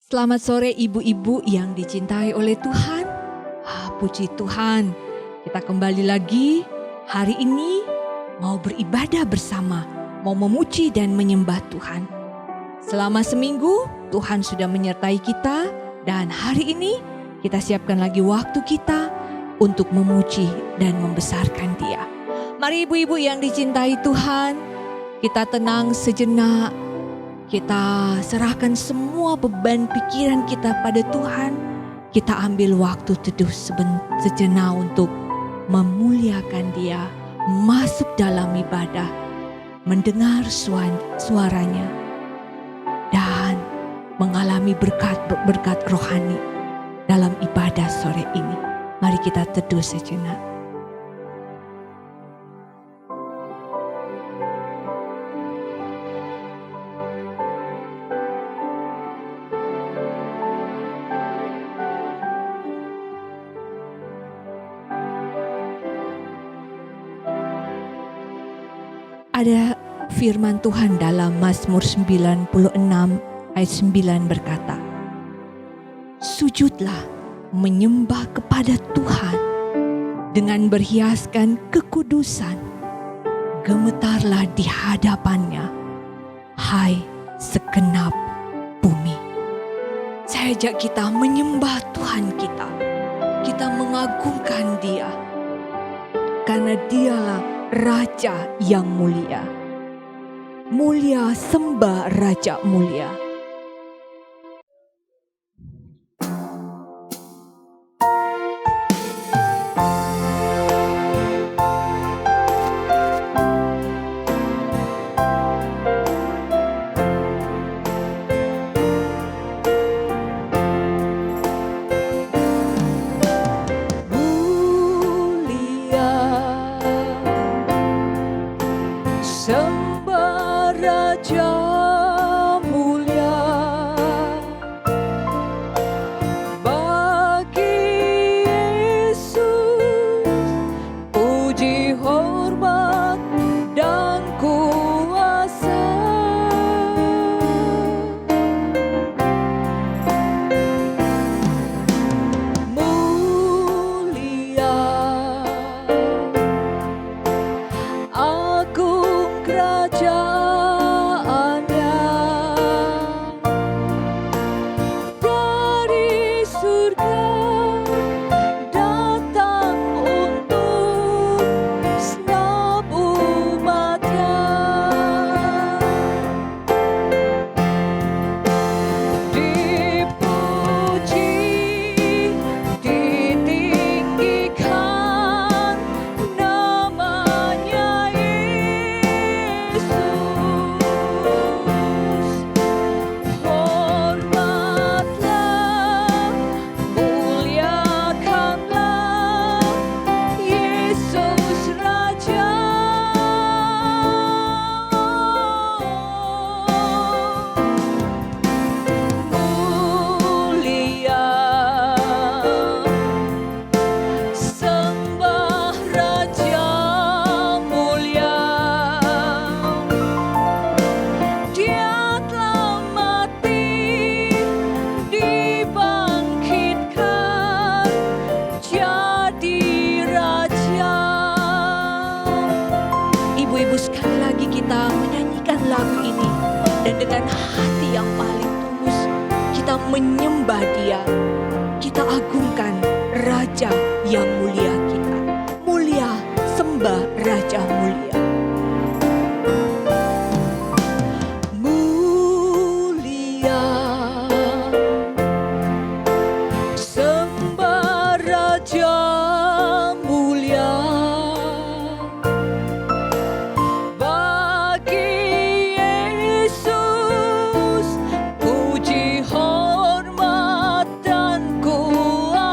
Selamat sore ibu-ibu yang dicintai oleh Tuhan. Puji Tuhan, kita kembali lagi hari ini mau beribadah bersama, mau memuji dan menyembah Tuhan. Selama seminggu Tuhan sudah menyertai kita dan hari ini kita siapkan lagi waktu kita untuk memuji dan membesarkan Dia. Mari ibu-ibu yang dicintai Tuhan, kita tenang sejenak. Kita serahkan semua beban pikiran kita pada Tuhan. Kita ambil waktu teduh sejenak untuk memuliakan Dia, masuk dalam ibadah, mendengar suaranya, dan mengalami berkat rohani dalam ibadah sore ini. Mari kita teduh sejenak. Ada firman Tuhan dalam Mazmur 96 ayat 9 berkata, "Sujudlah menyembah kepada Tuhan dengan berhiaskan kekudusan. Gemetarlah di hadapannya, hai segenap bumi." Saya ajak kita menyembah Tuhan kita. Kita mengagungkan Dia. Karena Dialah Raja yang mulia. Mulia sembah Raja mulia. Sembah Raja mulia, bagi Yesus puji hormat dan kuasa. Mulia kerajaannya, dari surga datang untuk segenap umatnya. Dipuji, ditinggikan namanya Yesus. Hormatlah, muliakanlah Yesus Raja. Mulia sembah Raja mulia. Dia telah mati, dibangkitkan jadi Raja. Ibu-ibu, sekali lagi kita menyanyikan lagu ini, dan dengan hati yang paling tulus kita menyembah Dia. Kita agungkan Raja yang mulia kita. Mulia sembah Raja mulia. Mulia sembah Raja mulia, bagi Yesus puji hormat dan kuasa.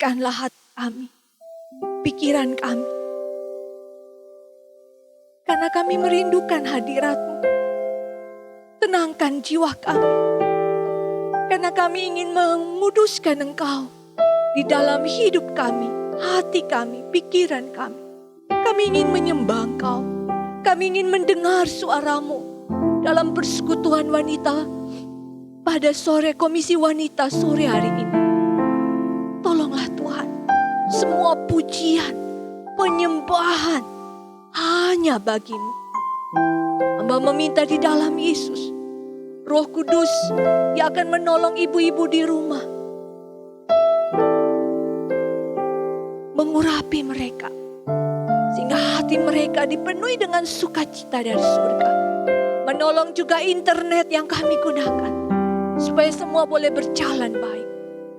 kuduskanlah hati kami, pikiran kami. Karena kami merindukan hadirat-Mu. Tenangkan jiwa kami. Karena kami ingin menguduskan Engkau di dalam hidup kami, hati kami, pikiran kami. Kami ingin menyembah Engkau. Kami ingin mendengar suara-Mu dalam persekutuan wanita pada sore komisi wanita sore hari ini. Tolonglah Tuhan, semua pujian, penyembahan hanya bagi-Mu. Hamba meminta di dalam Yesus, Roh Kudus yang akan menolong ibu-ibu di rumah, mengurapi mereka, sehingga hati mereka dipenuhi dengan sukacita dari surga. Menolong juga internet yang kami gunakan, supaya semua boleh berjalan baik.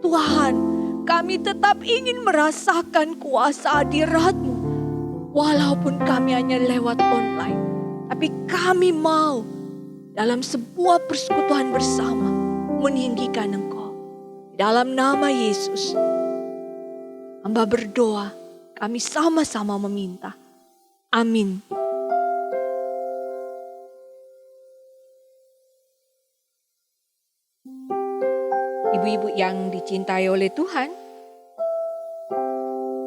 Tuhan, kami tetap ingin merasakan kuasa hadirat-Mu, walaupun kami hanya lewat online. Tapi kami mau dalam sebuah persekutuan bersama meninggikan Engkau. Dalam nama Yesus, hamba berdoa, kami sama-sama meminta. Amin. Ibu-ibu yang dicintai oleh Tuhan,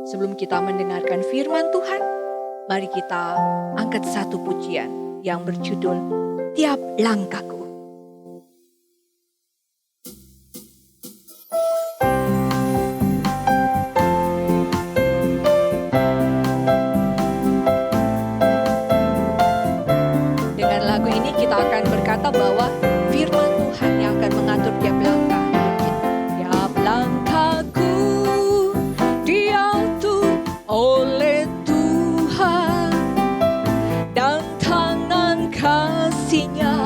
sebelum kita mendengarkan firman Tuhan, mari kita angkat satu pujian yang berjudul Tiap Langkahku. Dengan lagu ini kita akan berkata bahwa firman Tuhan yang akan mengatur tiap langkah. Tiap langkahku diatur oleh Tuhan, dan tangan kasih-Nya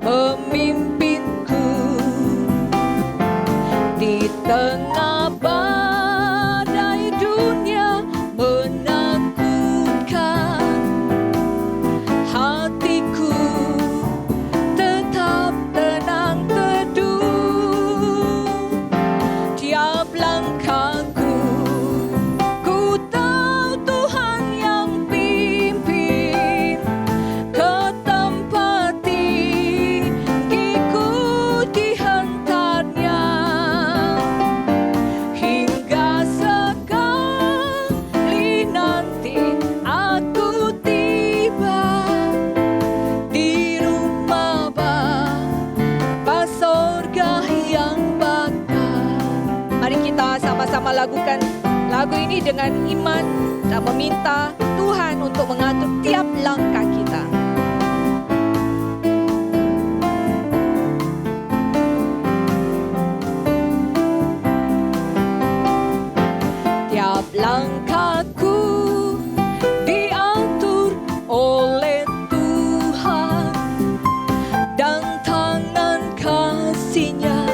memimpinku di tengah badai dunia menakutkan. Hatiku tetap tenang teduh. Tiap langkahku ku tahu Tuhan yang pimpin ke tempat tinggiku dihantarnya, hingga sekali nanti aku tiba di rumah Bapa sorga yang bakal. Mari kita sama-sama lakukan lagu ini dengan iman dan meminta Tuhan untuk mengatur tiap langkah kita. Tiap langkahku diatur oleh Tuhan, dan tangan kasih-Nya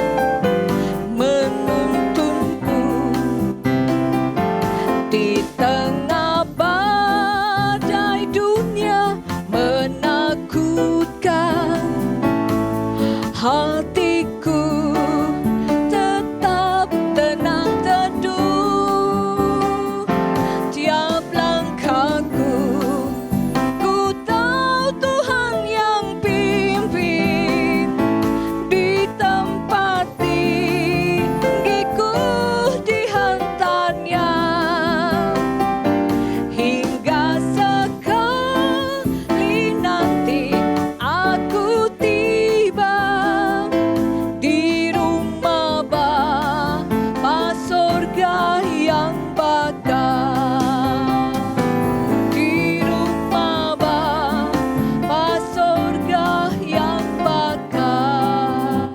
menuntunku di tengah badai dunia menakutkan. Hatiku tetap tenang teduh. Tiap langkahku ku tahu Tuhan yang pimpin di tempat tinggiku dihantarnya, hingga sekali nanti aku tiba di rumah Bapa sorga yang bakal. Di rumah Bapa sorga yang bakal.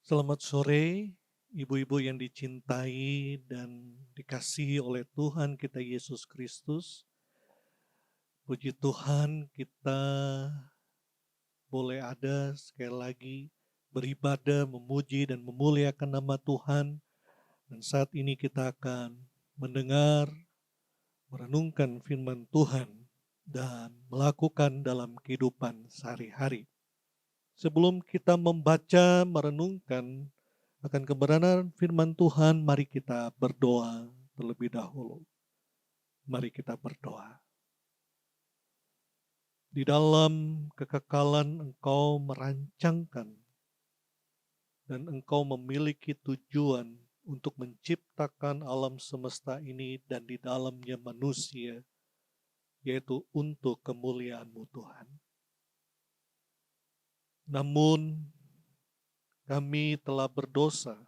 Selamat sore, ibu-ibu yang dicintai dan dikasihi oleh Tuhan kita Yesus Kristus. Puji Tuhan, kita boleh ada sekali lagi beribadah, memuji dan memuliakan nama Tuhan. Dan saat ini kita akan mendengar, merenungkan firman Tuhan dan melakukan dalam kehidupan sehari-hari. Sebelum kita membaca, merenungkan akan kebenaran firman Tuhan, mari kita berdoa terlebih dahulu. Mari kita berdoa. Di dalam kekekalan Engkau merancangkan dan Engkau memiliki tujuan untuk menciptakan alam semesta ini dan di dalamnya manusia, yaitu untuk kemuliaan-Mu Tuhan. Namun kami telah berdosa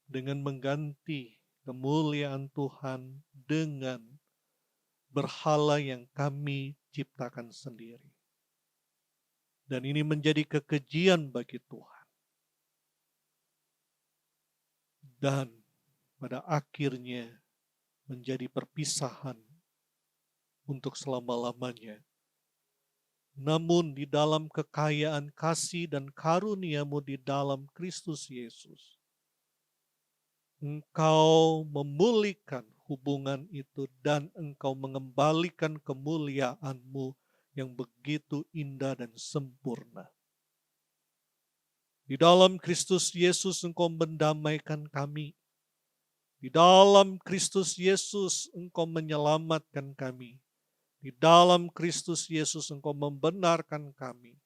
dengan mengganti kemuliaan Tuhan dengan berhala yang kami ciptakan sendiri. Dan ini menjadi kekejian bagi Tuhan. Dan pada akhirnya menjadi perpisahan untuk selama-lamanya. Namun di dalam kekayaan kasih dan karunia-Mu di dalam Kristus Yesus, Engkau memulihkan hubungan itu dan Engkau mengembalikan kemuliaan-Mu yang begitu indah dan sempurna. Di dalam Kristus Yesus Engkau mendamaikan kami. Di dalam Kristus Yesus Engkau menyelamatkan kami. Di dalam Kristus Yesus Engkau membenarkan kami.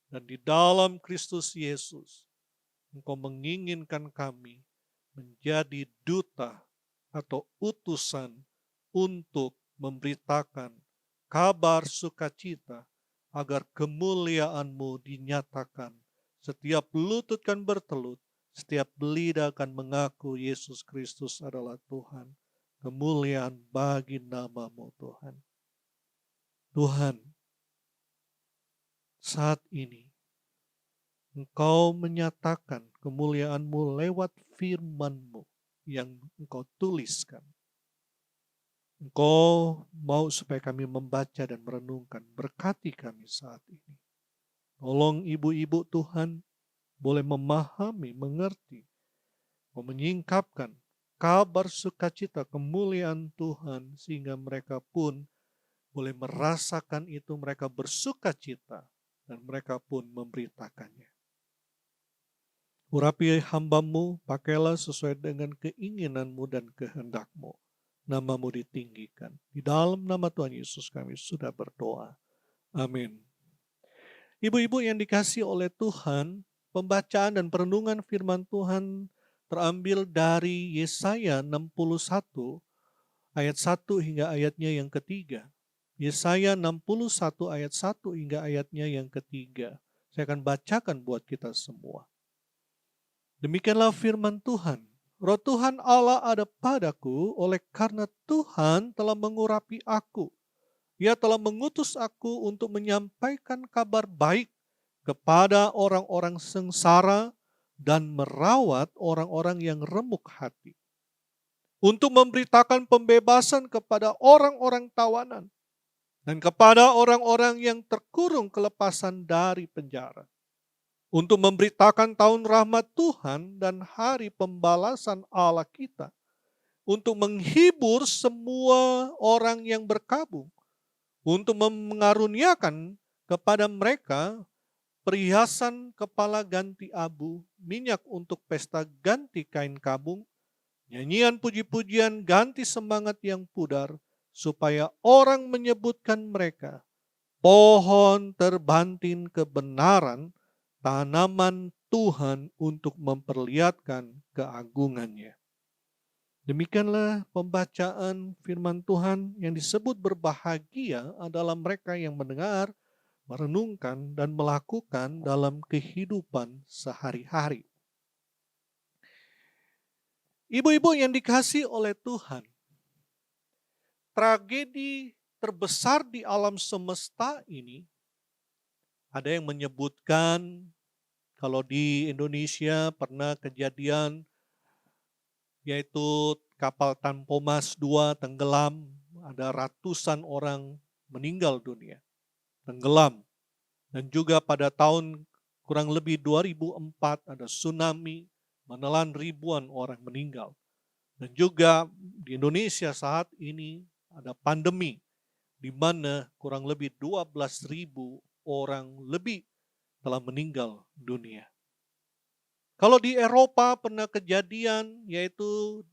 Dan di dalam Kristus Yesus Engkau menginginkan kami menjadi duta atau utusan untuk memberitakan kabar sukacita agar kemuliaan-Mu dinyatakan. Setiap lutut kan bertelut, setiap lidah akan mengaku Yesus Kristus adalah Tuhan. Kemuliaan bagi nama-Mu Tuhan. Tuhan, saat ini Engkau menyatakan kemuliaan-Mu lewat firman-Mu yang Engkau tuliskan. Engkau mau supaya kami membaca dan merenungkan, berkati kami saat ini. Tolong ibu-ibu Tuhan boleh memahami, mengerti, menyingkapkan kabar sukacita kemuliaan Tuhan sehingga mereka pun boleh merasakan itu, mereka bersukacita dan mereka pun memberitakannya. Urapi hamba-Mu, pakailah sesuai dengan keinginan-Mu dan kehendak-Mu. Nama-Mu ditinggikan. Di dalam nama Tuhan Yesus kami sudah berdoa. Amin. Ibu-ibu yang dikasihi oleh Tuhan, pembacaan dan perenungan firman Tuhan terambil dari Yesaya 61 ayat 1 hingga ayatnya yang ketiga. Yesaya 61 ayat 1 hingga ayatnya yang ketiga. Saya akan bacakan buat kita semua. Demikianlah firman Tuhan. Roh Tuhan Allah ada padaku oleh karena Tuhan telah mengurapi aku. Ia telah mengutus aku untuk menyampaikan kabar baik kepada orang-orang sengsara dan merawat orang-orang yang remuk hati. Untuk memberitakan pembebasan kepada orang-orang tawanan dan kepada orang-orang yang terkurung kelepasan dari penjara. Untuk memberitakan tahun rahmat Tuhan dan hari pembalasan Allah kita. Untuk menghibur semua orang yang berkabung. Untuk mengaruniakan kepada mereka perhiasan kepala ganti abu, minyak untuk pesta ganti kain kabung, nyanyian puji-pujian ganti semangat yang pudar, supaya orang menyebutkan mereka, pohon terbantin kebenaran, tanaman Tuhan untuk memperlihatkan keagungannya. Demikianlah pembacaan firman Tuhan yang disebut berbahagia adalah mereka yang mendengar, merenungkan, dan melakukan dalam kehidupan sehari-hari. Ibu-ibu yang dikasihi oleh Tuhan, tragedi terbesar di alam semesta ini, ada yang menyebutkan kalau di Indonesia pernah kejadian yaitu kapal Tanpomas 2 tenggelam, ada ratusan orang meninggal dunia, tenggelam. Dan juga pada tahun kurang lebih 2004 ada tsunami, menelan ribuan orang meninggal. Dan juga di Indonesia saat ini ada pandemi, di mana kurang lebih 12.000 orang lebih telah meninggal dunia. Kalau di Eropa pernah kejadian yaitu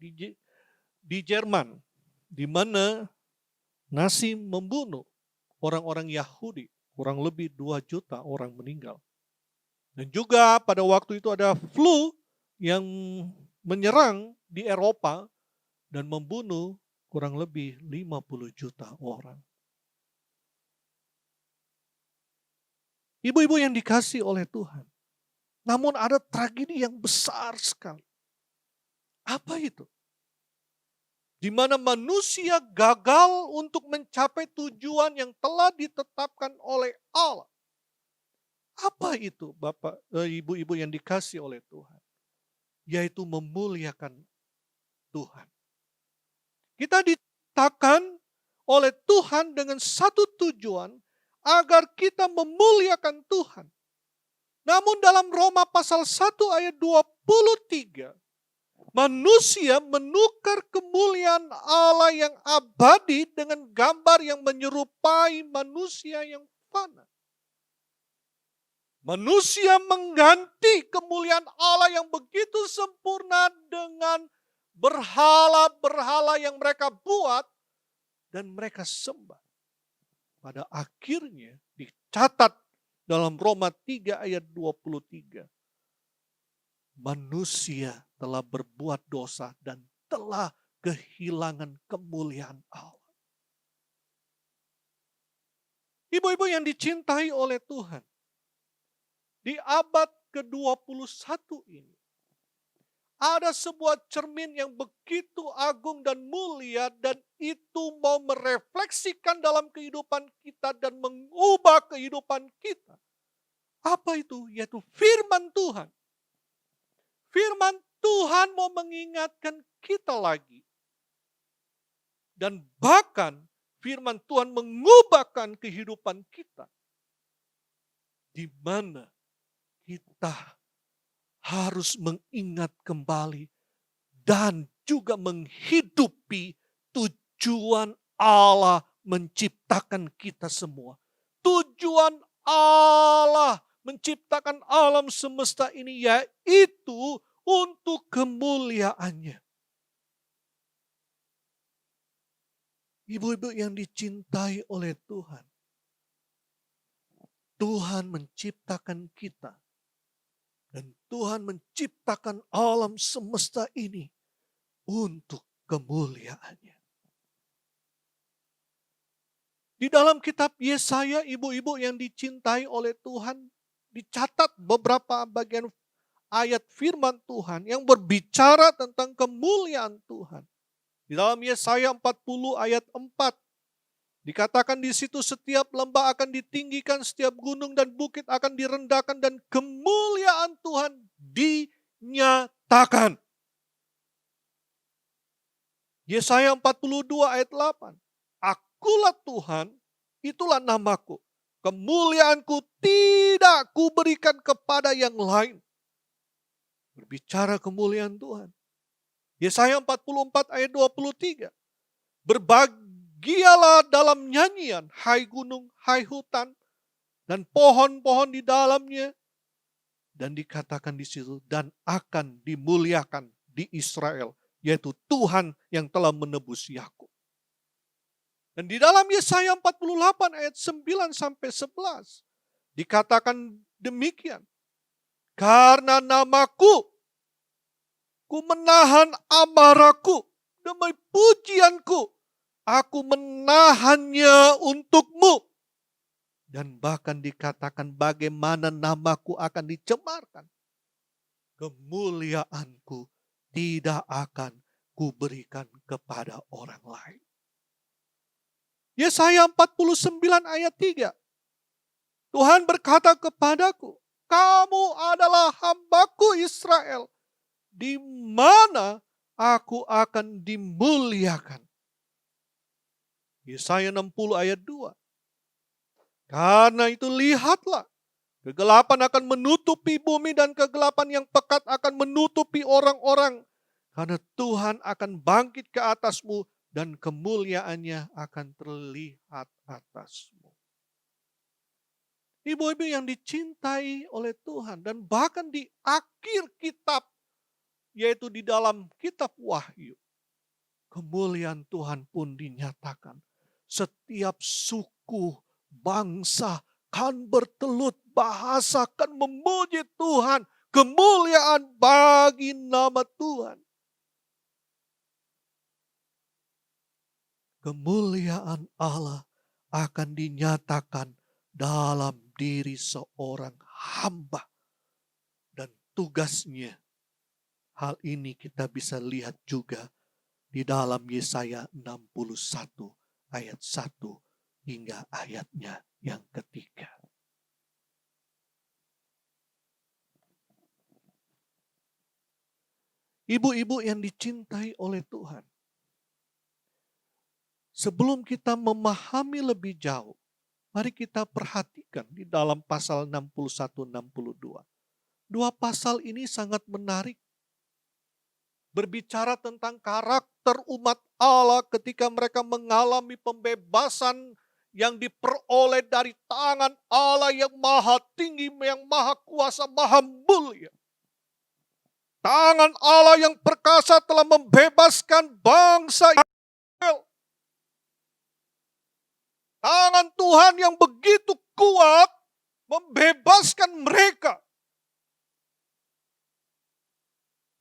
di Jerman, di mana Nazi membunuh orang-orang Yahudi, kurang lebih 2 juta orang meninggal. Dan juga pada waktu itu ada flu yang menyerang di Eropa dan membunuh kurang lebih 50 juta orang. Ibu-ibu yang dikasihi oleh Tuhan, namun ada tragedi yang besar sekali. Apa itu? Di mana manusia gagal untuk mencapai tujuan yang telah ditetapkan oleh Allah. Apa itu Bapak, Ibu-ibu yang dikasihi oleh Tuhan? Yaitu memuliakan Tuhan. Kita diciptakan oleh Tuhan dengan satu tujuan agar kita memuliakan Tuhan. Namun dalam Roma pasal 1 ayat 23, manusia menukar kemuliaan Allah yang abadi dengan gambar yang menyerupai manusia yang fana. Manusia mengganti kemuliaan Allah yang begitu sempurna dengan berhala-berhala yang mereka buat dan mereka sembah. Pada akhirnya dicatat dalam Roma 3 ayat 23. Manusia telah berbuat dosa dan telah kehilangan kemuliaan Allah. Ibu-ibu yang dicintai oleh Tuhan, di abad ke-21 ini, ada sebuah cermin yang begitu agung dan mulia dan itu mau merefleksikan dalam kehidupan kita dan mengubah kehidupan kita. Apa itu? Yaitu firman Tuhan. Firman Tuhan mau mengingatkan kita lagi. Dan bahkan firman Tuhan mengubahkan kehidupan kita. Di mana kita harus mengingat kembali dan juga menghidupi tujuan Allah menciptakan kita semua. Tujuan Allah menciptakan alam semesta ini yaitu untuk kemuliaannya. Ibu-ibu yang dicintai oleh Tuhan. Tuhan menciptakan kita. Dan Tuhan menciptakan alam semesta ini untuk kemuliaannya. Di dalam kitab Yesaya, ibu-ibu yang dicintai oleh Tuhan, dicatat beberapa bagian ayat firman Tuhan yang berbicara tentang kemuliaan Tuhan. Di dalam Yesaya 40 ayat 4, dikatakan di situ setiap lembah akan ditinggikan, setiap gunung dan bukit akan direndahkan dan kemuliaan Tuhan dinyatakan. Yesaya 42 ayat 8. Akulah Tuhan, itulah namaku. Kemuliaanku tidak kuberikan kepada yang lain. Berbicara kemuliaan Tuhan. Yesaya 44 ayat 23. Berbahagialah dalam nyanyian, hai gunung, hai hutan, dan pohon-pohon di dalamnya. Dan dikatakan di situ, dan akan dimuliakan di Israel, yaitu Tuhan yang telah menebus Yakub. Dan di dalam Yesaya 48 ayat 9 sampai 11, dikatakan demikian. Karena namaku, ku menahan amarahku demi pujianku. Aku menahannya untukmu. Dan bahkan dikatakan bagaimana namaku akan dicemarkan. Kemuliaanku tidak akan kuberikan kepada orang lain. Yesaya 49 ayat 3. Tuhan berkata kepadaku, kamu adalah hambaku Israel, di mana aku akan dimuliakan. Yesaya 60 ayat 2. Karena itu lihatlah, kegelapan akan menutupi bumi dan kegelapan yang pekat akan menutupi orang-orang. Karena Tuhan akan bangkit ke atasmu dan kemuliaannya akan terlihat atasmu. Ibu-ibu yang dicintai oleh Tuhan, dan bahkan di akhir kitab, yaitu di dalam kitab Wahyu, kemuliaan Tuhan pun dinyatakan. Setiap suku, bangsa kan bertelut bahasa kan memuji Tuhan. Kemuliaan bagi nama Tuhan. Kemuliaan Allah akan dinyatakan dalam diri seorang hamba. Dan tugasnya, hal ini kita bisa lihat juga di dalam Yesaya 61 ayat 1 hingga ayatnya yang ketiga. Ibu-ibu yang dicintai oleh Tuhan, sebelum kita memahami lebih jauh, mari kita perhatikan di dalam pasal 61-62. Dua pasal ini sangat menarik. Berbicara tentang karakter umat Allah ketika mereka mengalami pembebasan yang diperoleh dari tangan Allah yang maha tinggi, yang maha kuasa, maha mulia. Tangan Allah yang perkasa telah membebaskan bangsa Israel. Tangan Tuhan yang begitu kuat membebaskan mereka.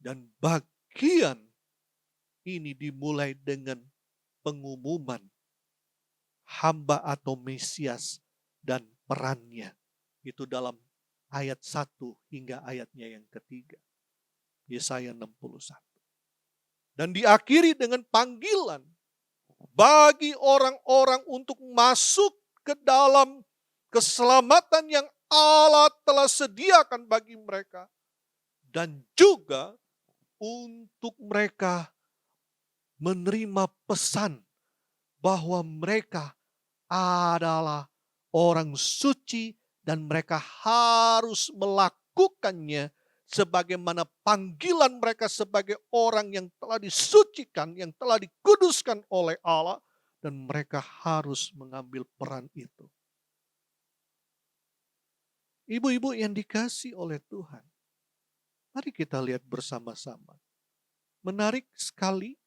Dan bagian ini dimulai dengan pengumuman hamba atau Mesias dan perannya. Itu dalam ayat 1 hingga ayatnya yang ketiga. Yesaya 61. Dan diakhiri dengan panggilan bagi orang-orang untuk masuk ke dalam keselamatan yang Allah telah sediakan bagi mereka. Dan juga untuk mereka menerima pesan bahwa mereka adalah orang suci dan mereka harus melakukannya sebagaimana panggilan mereka sebagai orang yang telah disucikan, yang telah dikuduskan oleh Allah, dan mereka harus mengambil peran itu. Ibu-ibu yang dikasihi oleh Tuhan, mari kita lihat bersama-sama. Menarik sekali,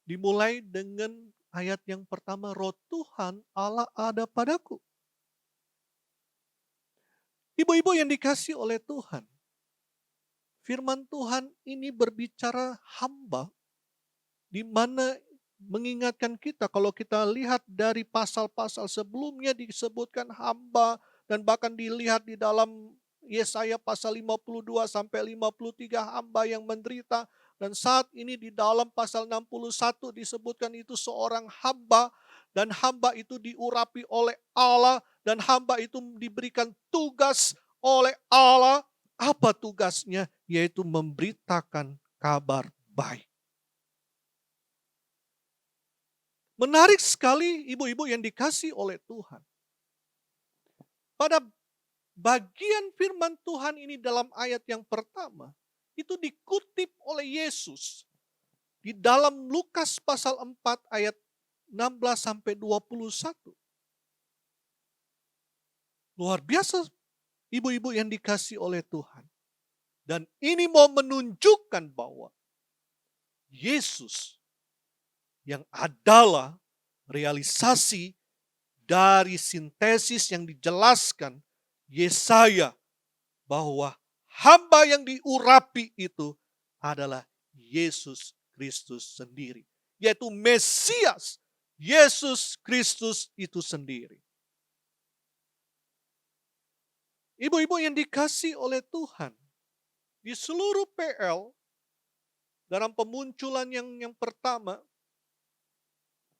dimulai dengan ayat yang pertama, Roh Tuhan Allah ada padaku. Ibu-ibu yang dikasihi oleh Tuhan, firman Tuhan ini berbicara hamba, di mana mengingatkan kita, kalau kita lihat dari pasal-pasal sebelumnya disebutkan hamba, dan bahkan dilihat di dalam Yesaya pasal 52 sampai 53 hamba yang menderita, dan saat ini di dalam pasal 61 disebutkan itu seorang hamba, dan hamba itu diurapi oleh Allah, dan hamba itu diberikan tugas oleh Allah. Apa tugasnya? Yaitu memberitakan kabar baik. Menarik sekali ibu-ibu yang dikasihi oleh Tuhan. Pada bagian firman Tuhan ini dalam ayat yang pertama, itu dikutip oleh Yesus di dalam Lukas pasal 4 ayat 16 sampai 21. Luar biasa ibu-ibu yang dikasihi oleh Tuhan. Dan ini mau menunjukkan bahwa Yesus yang adalah realisasi dari sintesis yang dijelaskan Yesaya, bahwa hamba yang diurapi itu adalah Yesus Kristus sendiri, yaitu Mesias, Yesus Kristus itu sendiri. Ibu-ibu yang dikasihi oleh Tuhan, di seluruh PL, dalam pemunculan yang pertama,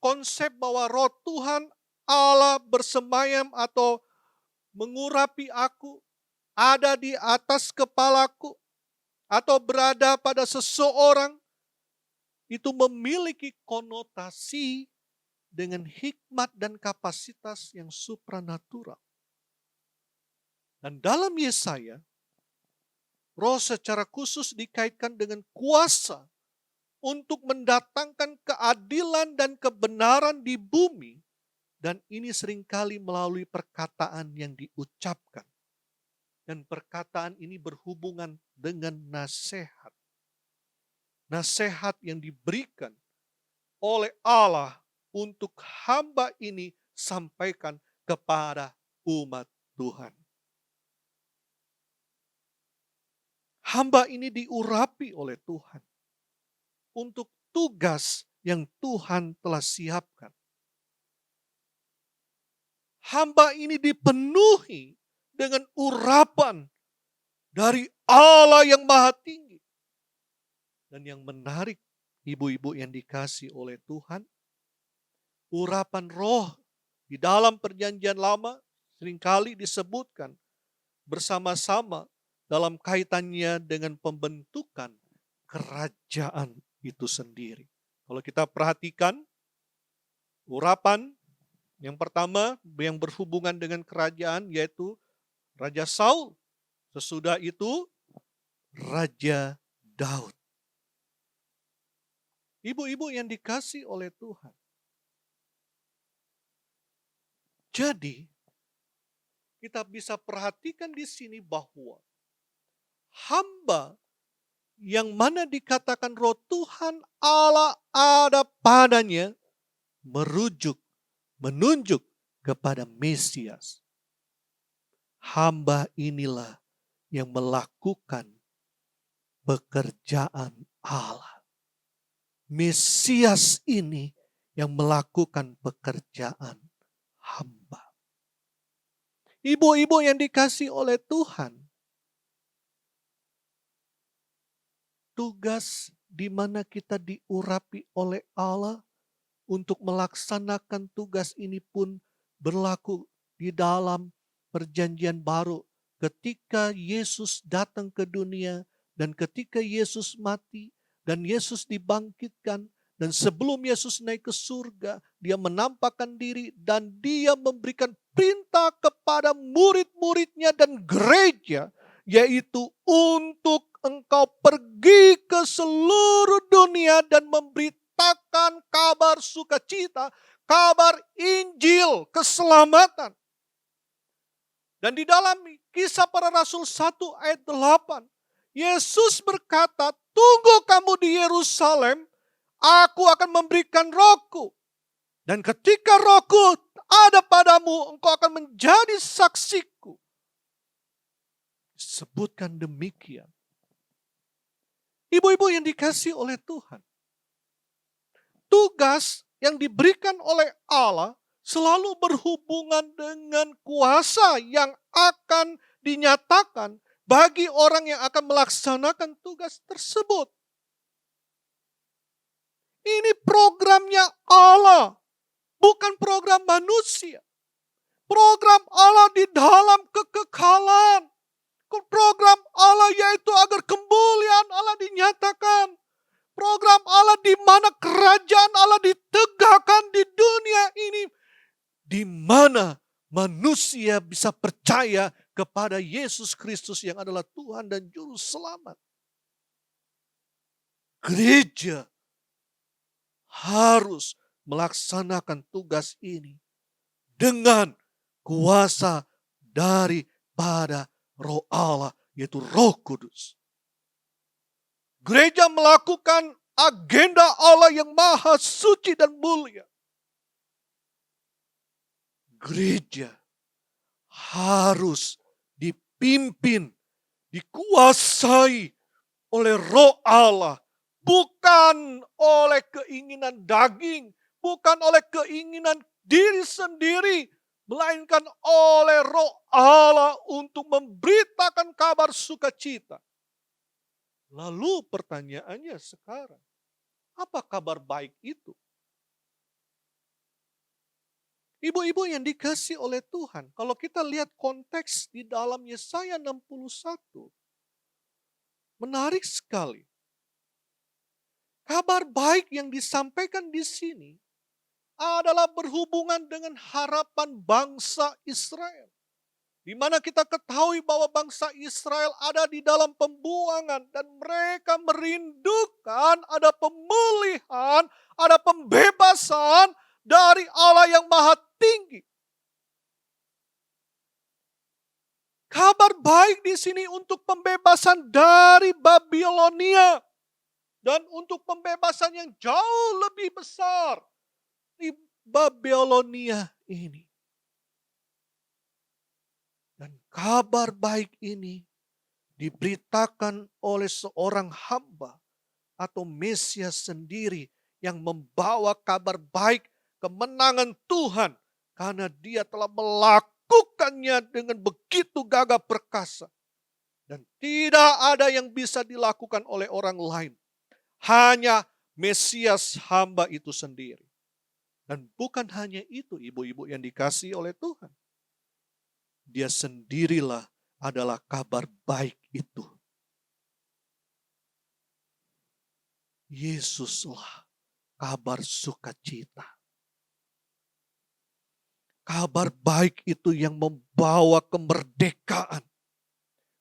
konsep bahwa Roh Tuhan Allah bersemayam atau mengurapi aku, ada di atas kepalaku, atau berada pada seseorang, itu memiliki konotasi dengan hikmat dan kapasitas yang supranatural. Dan dalam Yesaya, Roh secara khusus dikaitkan dengan kuasa untuk mendatangkan keadilan dan kebenaran di bumi Dan ini seringkali melalui perkataan yang diucapkan. Dan perkataan ini berhubungan dengan nasihat. Nasihat yang diberikan oleh Allah untuk hamba ini sampaikan kepada umat Tuhan. Hamba ini diurapi oleh Tuhan untuk tugas yang Tuhan telah siapkan. Hamba ini dipenuhi dengan urapan dari Allah yang Maha Tinggi. Dan yang menarik, ibu-ibu yang dikasih oleh Tuhan, urapan roh di dalam perjanjian lama seringkali disebutkan bersama-sama dalam kaitannya dengan pembentukan kerajaan itu sendiri. Kalau kita perhatikan, urapan yang pertama yang berhubungan dengan kerajaan yaitu Raja Saul. Sesudah itu Raja Daud. Ibu-ibu yang dikasih oleh Tuhan. Jadi, kita bisa perhatikan di sini bahwa hamba yang mana dikatakan roh Tuhan Allah ada padanya menunjuk kepada Mesias. Hamba inilah yang melakukan pekerjaan Allah. Mesias ini yang melakukan pekerjaan hamba. Ibu-ibu yang dikasih oleh Tuhan, tugas di mana kita diurapi oleh Allah untuk melaksanakan tugas ini pun berlaku di dalam perjanjian baru. Ketika Yesus datang ke dunia dan ketika Yesus mati dan Yesus dibangkitkan dan sebelum Yesus naik ke surga, dia menampakkan diri dan dia memberikan perintah kepada murid-muridnya dan gereja, yaitu untuk engkau pergi ke seluruh dunia dan memberitakan kabar sukacita, kabar Injil, keselamatan. Dan di dalam Kisah Para Rasul 1 ayat 8, Yesus berkata, tunggu kamu di Yerusalem, aku akan memberikan rohku. Dan ketika rohku ada padamu, engkau akan menjadi saksiku. Sebutkan demikian. Ibu-ibu yang dikasih oleh Tuhan. Tugas yang diberikan oleh Allah selalu berhubungan dengan kuasa yang akan dinyatakan bagi orang yang akan melaksanakan tugas tersebut. Ini programnya Allah, bukan program manusia. Program Allah di dalam kekekalan. Program Allah yaitu agar kemuliaan Allah dinyatakan. Program Allah di mana kerajaan Allah ditegakkan di dunia ini. Di mana manusia bisa percaya kepada Yesus Kristus yang adalah Tuhan dan Juru Selamat. Gereja harus melaksanakan tugas ini dengan kuasa daripada Roh Allah, yaitu Roh Kudus. Gereja melakukan agenda Allah yang maha suci dan mulia. Gereja harus dipimpin, dikuasai oleh Roh Allah, bukan oleh keinginan daging, bukan oleh keinginan diri sendiri, melainkan oleh Roh Allah untuk memberitakan kabar sukacita. Lalu pertanyaannya sekarang, apa kabar baik itu? Ibu-ibu yang dikasih oleh Tuhan, kalau kita lihat konteks di dalam Yesaya 61, menarik sekali. Kabar baik yang disampaikan di sini adalah berhubungan dengan harapan bangsa Israel. Di mana kita ketahui bahwa bangsa Israel ada di dalam pembuangan dan mereka merindukan ada pemulihan, ada pembebasan dari Allah yang Maha Tinggi Kabar baik di sini untuk pembebasan dari Babilonia. Dan untuk pembebasan yang jauh lebih besar di Babilonia ini. Dan kabar baik ini diberitakan oleh seorang hamba atau Mesias sendiri yang membawa kabar baik kemenangan Tuhan karena dia telah melakukannya dengan begitu gagah perkasa. Dan tidak ada yang bisa dilakukan oleh orang lain. Hanya Mesias hamba itu sendiri. Dan bukan hanya itu ibu-ibu yang dikasihi oleh Tuhan. Dia sendirilah adalah kabar baik itu. Yesuslah kabar sukacita. Kabar baik itu yang membawa kemerdekaan.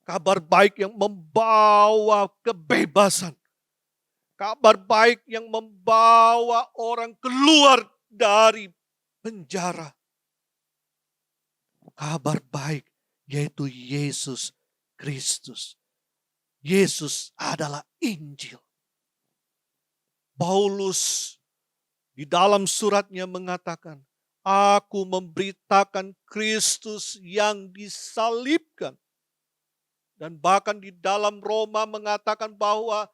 Kabar baik yang membawa kebebasan. Kabar baik yang membawa orang keluar dari penjara. Kabar baik yaitu Yesus Kristus. Yesus adalah Injil. Paulus di dalam suratnya mengatakan, aku memberitakan Kristus yang disalibkan. Dan bahkan di dalam Roma mengatakan bahwa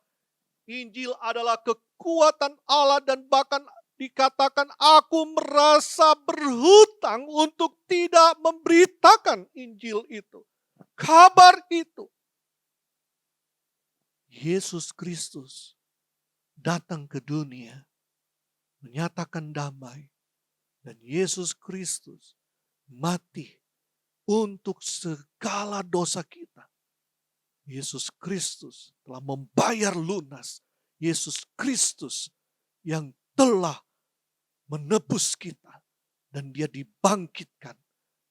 Injil adalah kekuatan Allah dan bahkan dikatakan aku merasa berhutang untuk tidak memberitakan Injil itu. Kabar itu. Yesus Kristus datang ke dunia, menyatakan damai. Dan Yesus Kristus mati untuk segala dosa kita. Yesus Kristus telah membayar lunas. Yesus Kristus yang telah menebus kita. Dan dia dibangkitkan.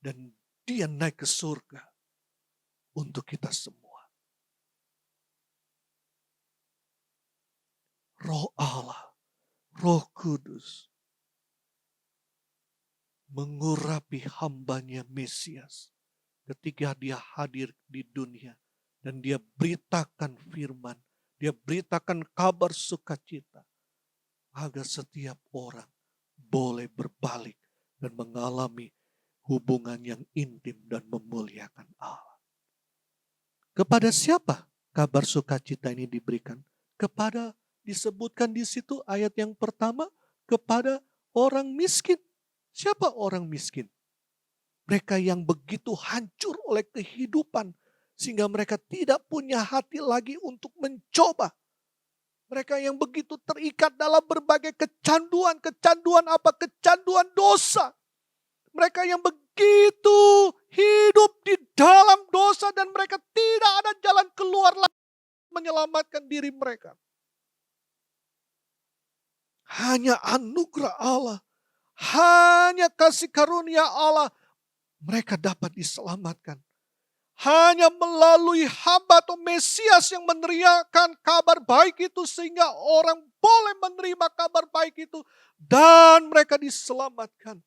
Dan dia naik ke surga untuk kita semua. Roh Allah, Roh Kudus mengurapi hambanya Mesias ketika dia hadir di dunia. Dan dia beritakan firman, dia beritakan kabar sukacita. Agar setiap orang boleh berbalik dan mengalami hubungan yang intim dan memuliakan Allah. Kepada siapa kabar sukacita ini diberikan? Kepada, disebutkan di situ ayat yang pertama, kepada orang miskin. Siapa orang miskin? Mereka yang begitu hancur oleh kehidupan, sehingga mereka tidak punya hati lagi untuk mencoba. Mereka yang begitu terikat dalam berbagai kecanduan. Kecanduan apa? Kecanduan dosa. Mereka yang begitu hidup di dalam dosa dan mereka tidak ada jalan keluar lagi menyelamatkan diri mereka. Hanya anugerah Allah, hanya kasih karunia Allah, mereka dapat diselamatkan. Hanya melalui hamba atau Mesias yang meneriakan kabar baik itu sehingga orang boleh menerima kabar baik itu dan mereka diselamatkan.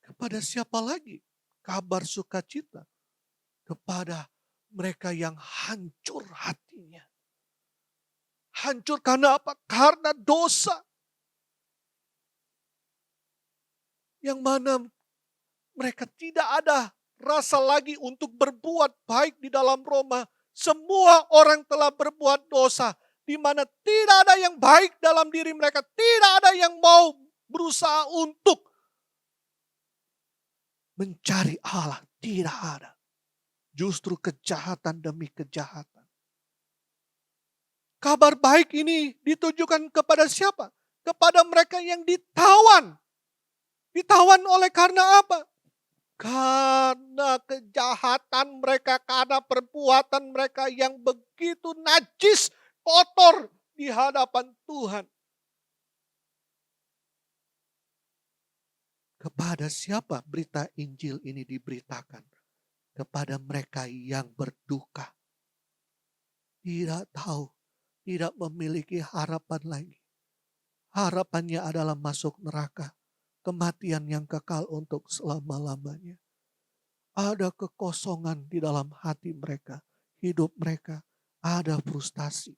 Kepada siapa lagi kabar sukacita? Kepada mereka yang hancur hatinya. Hancur karena apa? Karena dosa. Yang mana mereka tidak ada rasa lagi untuk berbuat baik di dalam Roma. Semua orang telah berbuat dosa. Di mana tidak ada yang baik dalam diri mereka. Tidak ada yang mau berusaha untuk mencari Allah. Tidak ada. Justru kejahatan demi kejahatan. Kabar baik ini ditujukan kepada siapa? Kepada mereka yang ditawan. Ditawan oleh karena apa? Karena kejahatan mereka, karena perbuatan mereka yang begitu najis, kotor di hadapan Tuhan. Kepada siapa berita Injil ini diberitakan? Kepada mereka yang berduka. Tidak tahu, tidak memiliki harapan lagi. Harapannya adalah masuk neraka. Kematian yang kekal untuk selama-lamanya. ada kekosongan di dalam hati mereka, hidup mereka ada frustasi.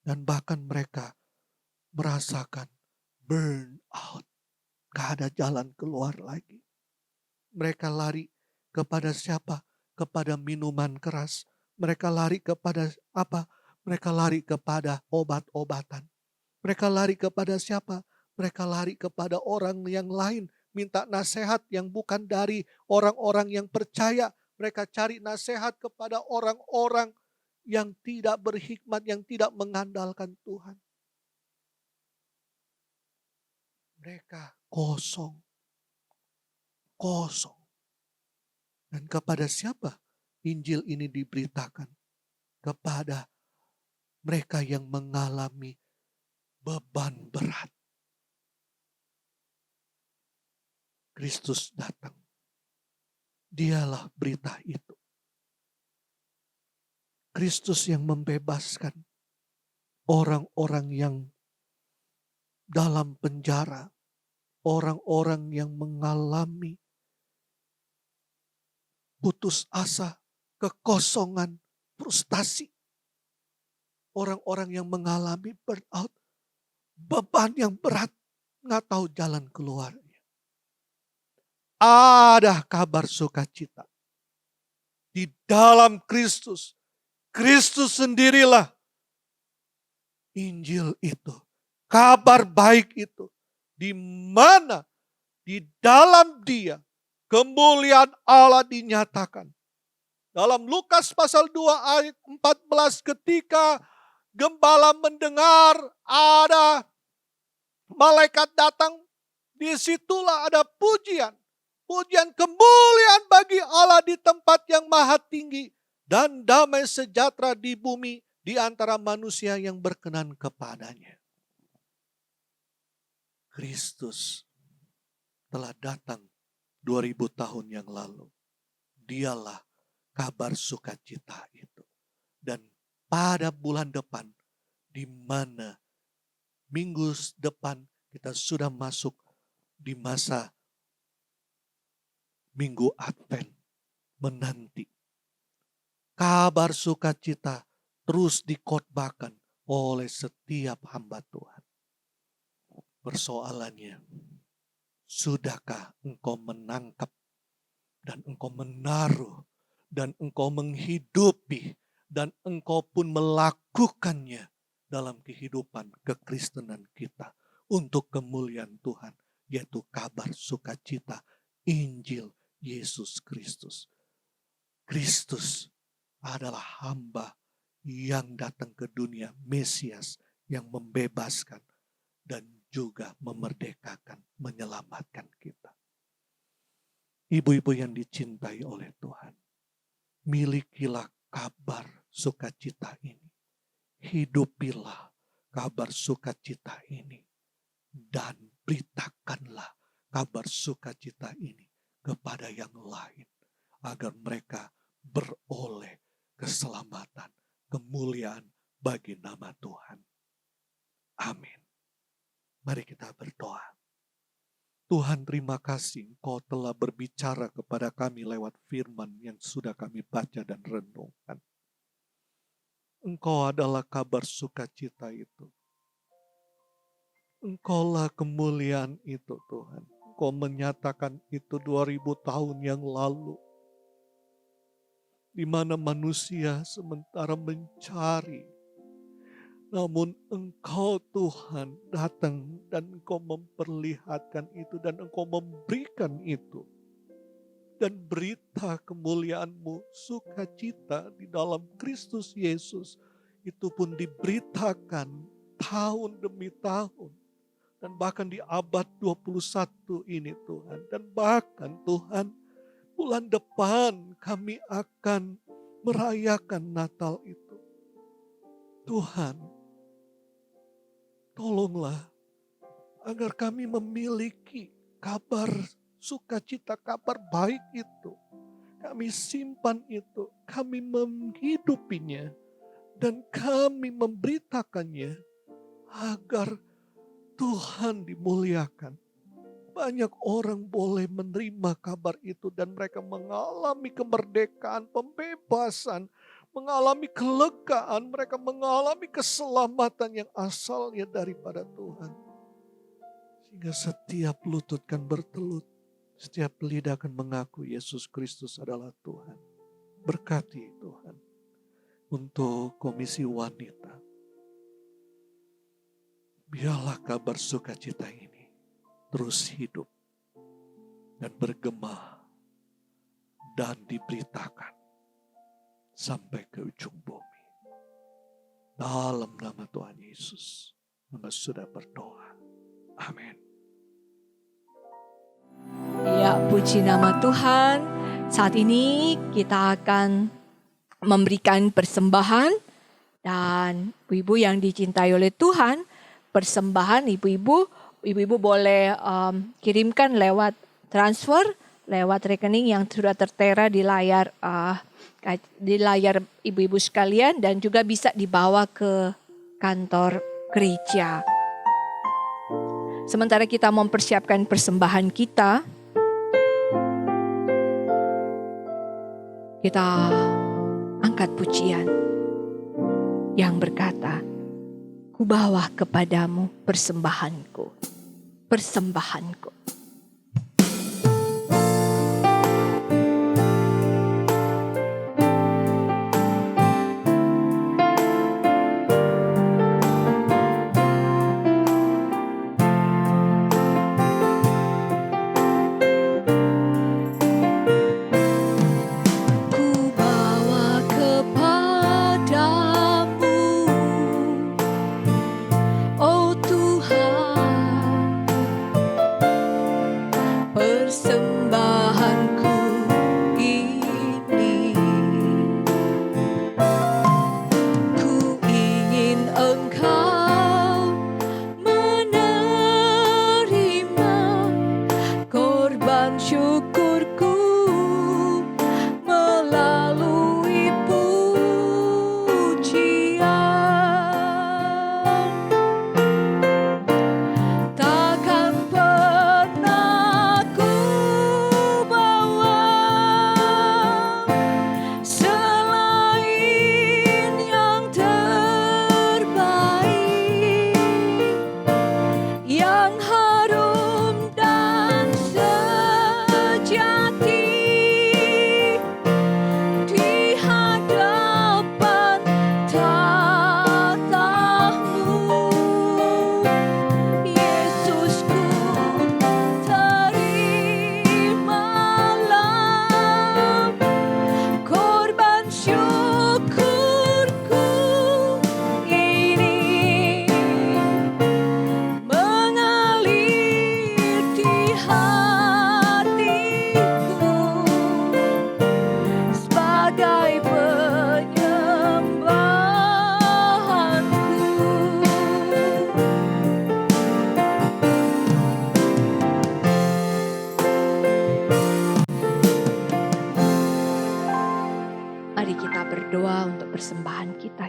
Dan bahkan mereka merasakan burn out, gak ada jalan keluar lagi. Mereka lari kepada siapa? Kepada minuman keras. Mereka lari kepada apa? Mereka lari kepada obat-obatan. Mereka lari kepada siapa? Mereka lari kepada orang yang lain. Minta nasihat yang bukan dari orang-orang yang percaya. Mereka cari nasihat kepada orang-orang yang tidak berhikmat, yang tidak mengandalkan Tuhan. Mereka kosong. Kosong. Dan kepada siapa Injil ini diberitakan? Kepada mereka yang mengalami beban berat. Kristus datang. Dialah berita itu. Kristus yang membebaskan orang-orang yang dalam penjara, orang-orang yang mengalami putus asa, kekosongan, frustasi. Orang-orang yang mengalami burnout, beban yang berat, nggak tahu jalan keluarnya. Ada kabar sukacita di dalam Kristus. Kristus sendirilah Injil itu, kabar baik itu, di mana di dalam Dia kemuliaan Allah dinyatakan. Dalam Lukas pasal 2 ayat 14, ketika gembala mendengar ada malaikat datang, disitulah ada pujian. Pujian kemuliaan bagi Allah di tempat yang maha tinggi, dan damai sejahtera di bumi di antara manusia yang berkenan kepadanya. Kristus telah datang 2000 tahun yang lalu. Dialah kabar sukacita itu. Dan pada bulan depan, di mana minggu depan kita sudah masuk di masa Minggu Advent, menanti kabar sukacita terus dikhotbahkan oleh setiap hamba Tuhan. Persoalannya, sudahkah engkau menangkap dan engkau menaruh dan engkau menghidupi dan engkau pun melakukannya dalam kehidupan kekristenan kita untuk kemuliaan Tuhan, yaitu kabar sukacita Injil Yesus Kristus. Kristus adalah hamba yang datang ke dunia, Mesias yang membebaskan dan juga memerdekakan, menyelamatkan kita. Ibu-ibu yang dicintai oleh Tuhan, milikilah kabar sukacita ini. Hidupilah kabar sukacita ini. Dan beritakanlah kabar sukacita ini kepada yang lain, agar mereka beroleh keselamatan, kemuliaan bagi nama Tuhan. Amin. Mari kita berdoa. Tuhan, terima kasih Engkau telah berbicara kepada kami lewat firman yang sudah kami baca dan renungkan. Engkau adalah kabar sukacita itu. Engkaulah kemuliaan itu, Tuhan. Engkau menyatakan itu 2000 tahun yang lalu. Di mana manusia sementara mencari. Namun Engkau Tuhan datang dan Engkau memperlihatkan itu dan Engkau memberikan itu. Dan berita kemuliaan-Mu, sukacita di dalam Kristus Yesus, itu pun diberitakan tahun demi tahun. Dan bahkan di abad 21 ini Tuhan. Dan bahkan Tuhan, bulan depan kami akan merayakan Natal itu. Tuhan, tolonglah agar kami memiliki kabar sukacita, kabar baik itu. Kami simpan itu, kami menghidupinya, dan kami memberitakannya agar Tuhan dimuliakan, banyak orang boleh menerima kabar itu dan mereka mengalami kemerdekaan, pembebasan, mengalami kelegaan, mereka mengalami keselamatan yang asalnya daripada Tuhan. Sehingga setiap lutut kan bertelut, setiap lidah akan mengaku Yesus Kristus adalah Tuhan. Berkati Tuhan untuk Komisi Wanita. Biarlah kabar sukacita ini terus hidup dan bergema dan diberitakan sampai ke ujung bumi. Dalam nama Tuhan Yesus, Hamba sudah berdoa. Amin. Ya, puji nama Tuhan. Saat ini kita akan memberikan persembahan, dan ibu-ibu yang dicintai oleh Tuhan, persembahan ibu-ibu boleh kirimkan lewat transfer, lewat rekening yang sudah tertera di layar ibu-ibu sekalian, dan juga bisa dibawa ke kantor gereja. Sementara kita mempersiapkan persembahan kita angkat pujian yang berkata, "Ku bawa kepadamu persembahanku, persembahanku."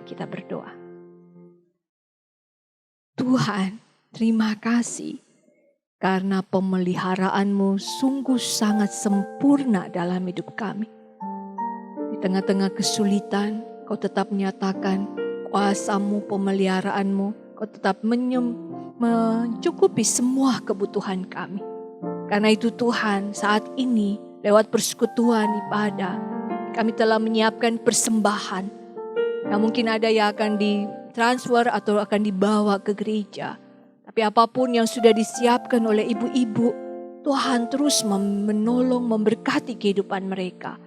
Kita berdoa. Tuhan, terima kasih karena pemeliharaanmu sungguh sangat sempurna dalam hidup kami. Di tengah-tengah kesulitan, Kau tetap menyatakan kuasa-Mu, pemeliharaanmu, Kau tetap mencukupi semua kebutuhan kami. Karena itu Tuhan, saat ini lewat persekutuan ibadah, kami telah menyiapkan persembahan. Nah, mungkin ada yang akan ditransfer atau akan dibawa ke gereja. Tapi apapun yang sudah disiapkan oleh ibu-ibu, Tuhan terus menolong, memberkati kehidupan mereka.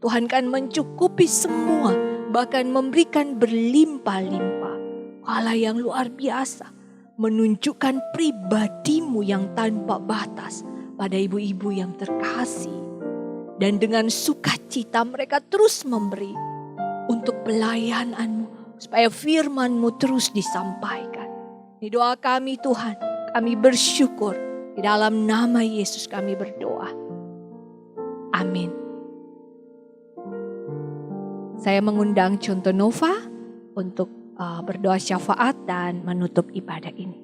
Tuhan kan mencukupi semua, bahkan memberikan berlimpah-limpah. Allah yang luar biasa, menunjukkan pribadi-Mu yang tanpa batas pada ibu-ibu yang terkasih. Dan dengan sukacita mereka terus memberi untuk pelayanan-Mu, supaya firman-Mu terus disampaikan. Di doa kami Tuhan, kami bersyukur. Di dalam nama Yesus kami berdoa. Amin. Saya mengundang Contoh Nova untuk berdoa syafaat dan menutup ibadah ini.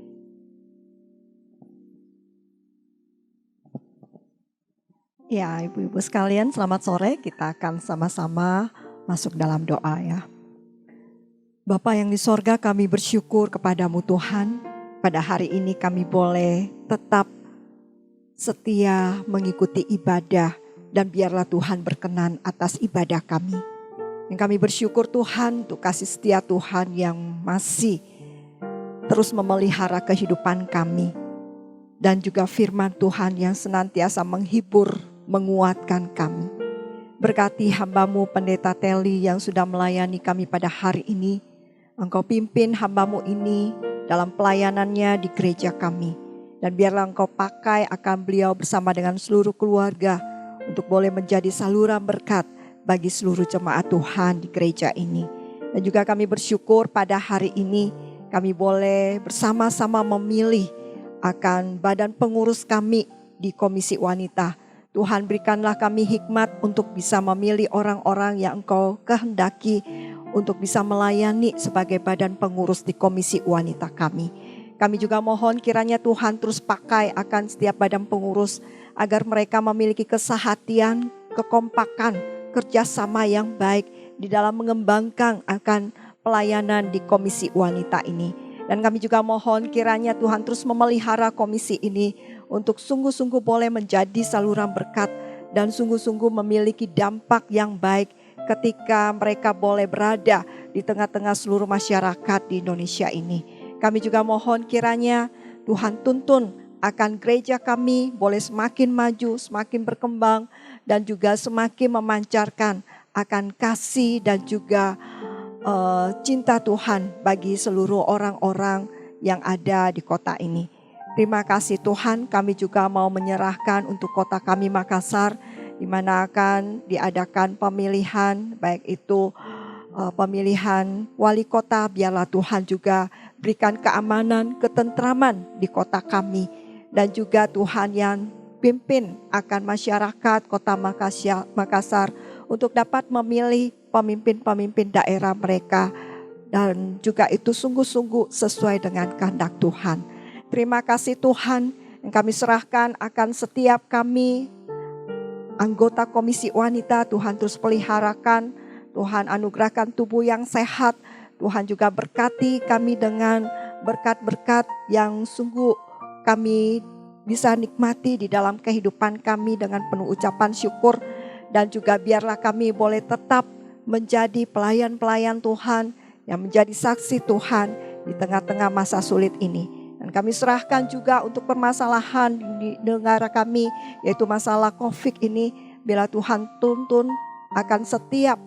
Ya, ibu-ibu sekalian, selamat sore. Kita akan sama-sama masuk dalam doa ya. Bapa yang di sorga, kami bersyukur kepadamu Tuhan. Pada hari ini kami boleh tetap setia mengikuti ibadah, dan biarlah Tuhan berkenan atas ibadah kami. Yang kami bersyukur Tuhan untuk kasih setia Tuhan yang masih terus memelihara kehidupan kami. Dan juga firman Tuhan yang senantiasa menghibur, menguatkan kami. Berkati hamba-Mu Pendeta Teli yang sudah melayani kami pada hari ini. Engkau pimpin hamba-Mu ini dalam pelayanannya di gereja kami. Dan biarlah Engkau pakai akan beliau bersama dengan seluruh keluarga untuk boleh menjadi saluran berkat bagi seluruh jemaat Tuhan di gereja ini. Dan juga kami bersyukur pada hari ini kami boleh bersama-sama memilih akan badan pengurus kami di Komisi Wanita. Tuhan berikanlah kami hikmat untuk bisa memilih orang-orang yang Engkau kehendaki untuk bisa melayani sebagai badan pengurus di Komisi Wanita kami. Kami juga mohon kiranya Tuhan terus pakai akan setiap badan pengurus agar mereka memiliki kesehatian, kekompakan, kerjasama yang baik di dalam mengembangkan akan pelayanan di Komisi Wanita ini. Dan kami juga mohon kiranya Tuhan terus memelihara komisi ini untuk sungguh-sungguh boleh menjadi saluran berkat dan sungguh-sungguh memiliki dampak yang baik ketika mereka boleh berada di tengah-tengah seluruh masyarakat di Indonesia ini. Kami juga mohon kiranya Tuhan tuntun akan gereja kami boleh semakin maju, semakin berkembang, dan juga semakin memancarkan akan kasih dan juga cinta Tuhan bagi seluruh orang-orang yang ada di kota ini. Terima kasih Tuhan, kami juga mau menyerahkan untuk kota kami Makassar, di mana akan diadakan pemilihan, baik itu pemilihan wali kota. Biarlah Tuhan juga berikan keamanan, ketentraman di kota kami, dan juga Tuhan yang pimpin akan masyarakat kota Makassar untuk dapat memilih pemimpin-pemimpin daerah mereka, dan juga itu sungguh-sungguh sesuai dengan kehendak Tuhan. Terima kasih Tuhan yang kami serahkan akan setiap kami anggota Komisi Wanita. Tuhan terus peliharakan, Tuhan anugerahkan tubuh yang sehat, Tuhan juga berkati kami dengan berkat-berkat yang sungguh kami bisa nikmati di dalam kehidupan kami dengan penuh ucapan syukur. Dan juga biarlah kami boleh tetap menjadi pelayan-pelayan Tuhan yang menjadi saksi Tuhan di tengah-tengah masa sulit ini. Dan kami serahkan juga untuk permasalahan di negara kami, yaitu masalah COVID ini. Bila Tuhan tuntun akan setiap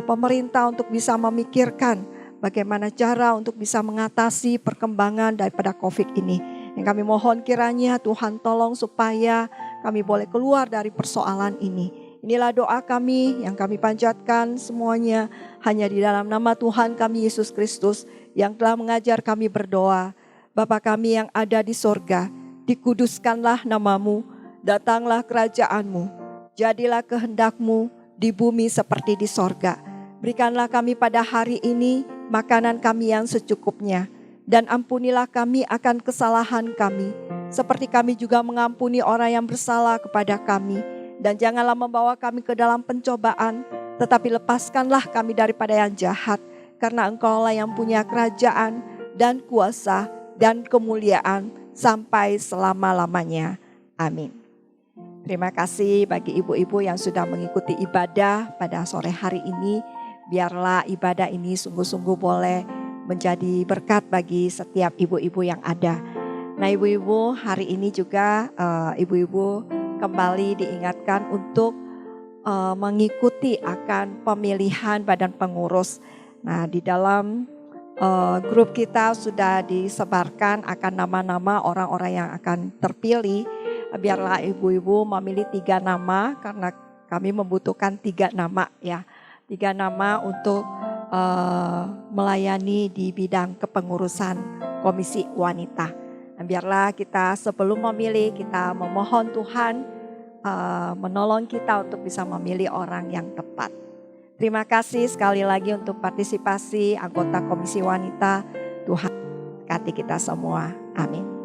pemerintah untuk bisa memikirkan bagaimana cara untuk bisa mengatasi perkembangan daripada COVID ini. Yang kami mohon kiranya Tuhan tolong supaya kami boleh keluar dari persoalan ini. Inilah doa kami yang kami panjatkan semuanya hanya di dalam nama Tuhan kami Yesus Kristus yang telah mengajar kami berdoa. Bapa kami yang ada di sorga, dikuduskanlah namamu, datanglah kerajaanmu, jadilah kehendakmu di bumi seperti di sorga. Berikanlah kami pada hari ini makanan kami yang secukupnya, dan ampunilah kami akan kesalahan kami, seperti kami juga mengampuni orang yang bersalah kepada kami. Dan janganlah membawa kami ke dalam pencobaan, tetapi lepaskanlah kami daripada yang jahat, karena Engkaulah yang punya kerajaan dan kuasa dan kemuliaan sampai selama-lamanya. Amin. Terima kasih bagi ibu-ibu yang sudah mengikuti ibadah pada sore hari ini. Biarlah ibadah ini sungguh-sungguh boleh menjadi berkat bagi setiap ibu-ibu yang ada. Nah ibu-ibu, hari ini juga ibu-ibu kembali diingatkan untuk mengikuti akan pemilihan badan pengurus. Nah di dalam grup kita sudah disebarkan akan nama-nama orang-orang yang akan terpilih. Biarlah ibu-ibu memilih 3 nama karena kami membutuhkan 3 nama ya. 3 nama untuk melayani di bidang kepengurusan Komisi Wanita. Dan biarlah kita sebelum memilih kita memohon Tuhan menolong kita untuk bisa memilih orang yang tepat. Terima kasih sekali lagi untuk partisipasi anggota Komisi Wanita. Tuhan berkati kita semua. Amin.